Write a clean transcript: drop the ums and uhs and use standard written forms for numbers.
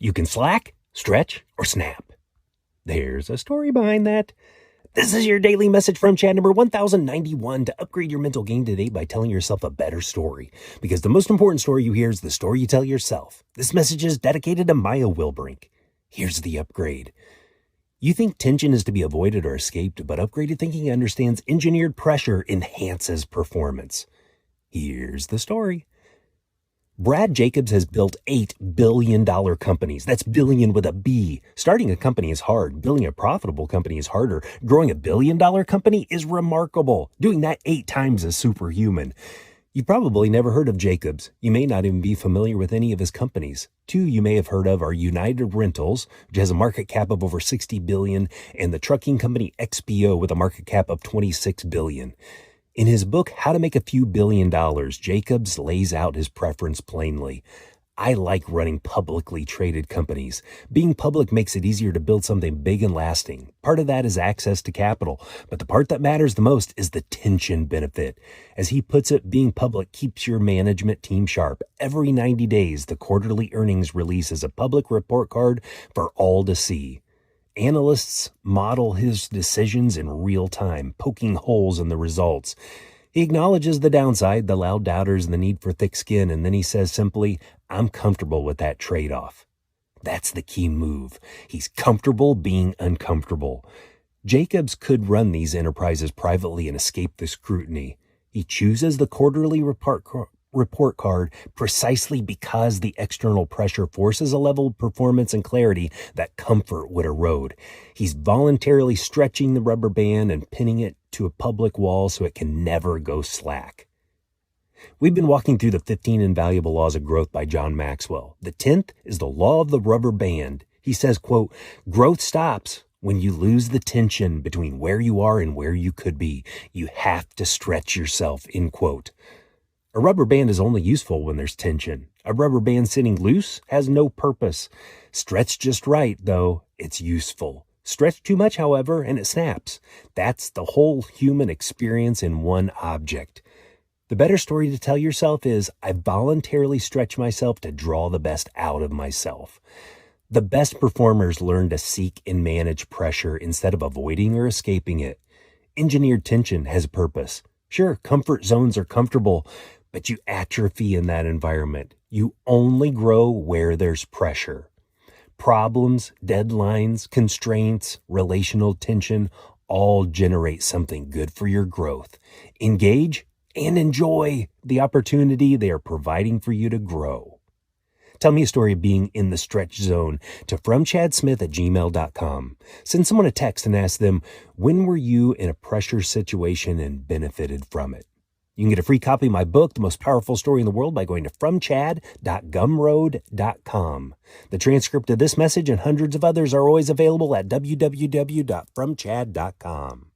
You can slack, stretch, or snap. There's a story behind that. This is your daily message from Chad number 1091 to upgrade your mental game today by telling yourself a better story. Because the most important story you hear is the story you tell yourself. This message is dedicated to Maya Wilbrink. Here's the upgrade. You think tension is to be avoided or escaped, but upgraded thinking understands engineered pressure enhances performance. Here's the story. Brad Jacobs has built $8 billion companies. That's billion with a B. Starting a company is hard. Building a profitable company is harder. Growing $1 billion company is remarkable. Doing that 8 times is superhuman. You've probably never heard of Jacobs. You may not even be familiar with any of his companies. 2 you may have heard of are United Rentals, which has a market cap of over $60 billion, and the trucking company XPO with a market cap of $26 billion. In his book, How to Make a Few $1 Billion, Jacobs lays out his preference plainly. I like running publicly traded companies. Being public makes it easier to build something big and lasting. Part of that is access to capital, but the part that matters the most is the tension benefit. As he puts it, being public keeps your management team sharp. Every 90 days, the quarterly earnings release is a public report card for all to see. Analysts model his decisions in real time, poking holes in the results. He acknowledges the downside, the loud doubters, and the need for thick skin, and then he says simply, I'm comfortable with that trade-off. That's the key move. He's comfortable being uncomfortable. Jacobs could run these enterprises privately and escape the scrutiny. He chooses the quarterly report card precisely because the external pressure forces a level of performance and clarity that comfort would erode. He's voluntarily stretching the rubber band and pinning it to a public wall so it can never go slack. We've been walking through the 15 Invaluable Laws of Growth by John Maxwell. The 10th is the law of the rubber band. He says, quote, growth stops when you lose the tension between where you are and where you could be. You have to stretch yourself, end quote. A rubber band is only useful when there's tension. A rubber band sitting loose has no purpose. Stretched just right, though, it's useful. Stretched too much, however, and it snaps. That's the whole human experience in one object. The better story to tell yourself is, I voluntarily stretch myself to draw the best out of myself. The best performers learn to seek and manage pressure instead of avoiding or escaping it. Engineered tension has a purpose. Sure, comfort zones are comfortable, but you atrophy in that environment. You only grow where there's pressure. Problems, deadlines, constraints, relational tension all generate something good for your growth. Engage and enjoy the opportunity they are providing for you to grow. Tell me a story of being in the stretch zone to fromchadsmith@gmail.com. Send someone a text and ask them, when were you in a pressure situation and benefited from it? You can get a free copy of my book, The Most Powerful Story in the World, by going to fromchad.gumroad.com. The transcript of this message and hundreds of others are always available at www.fromchad.com.